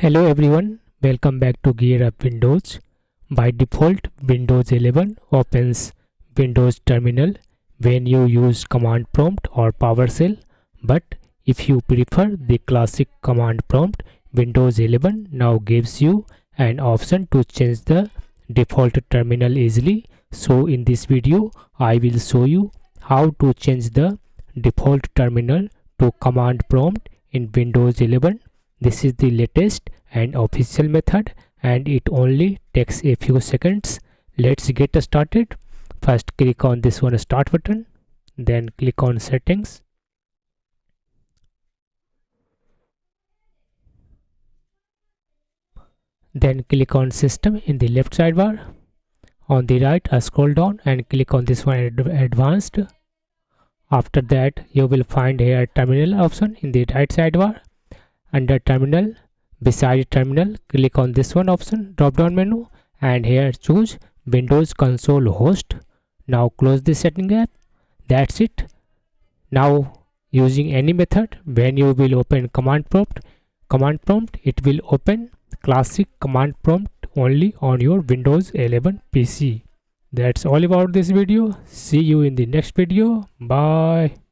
Hello everyone, welcome back to GearUpWindows. By default, Windows 11 opens Windows Terminal when you use command prompt or PowerShell, but if you prefer the classic command prompt, Windows 11 now gives you an option to change the default terminal easily. So in this video, I will show you how to change the default terminal to command prompt in Windows 11. This is the latest and official method and it only takes a few seconds. Let's get started. First click on this one start button, then click on settings. Then click on system in the left sidebar. On the right, scroll down and click on this one advanced. After that, you will find here terminal option in the right sidebar. Under terminal, beside terminal, click on this one option drop down menu and here choose Windows Console Host. Now close the setting app. That's it. Now using any method, when you will open command prompt, it will open classic command prompt only on your Windows 11 PC. That's all about this video. See you in the next video. Bye.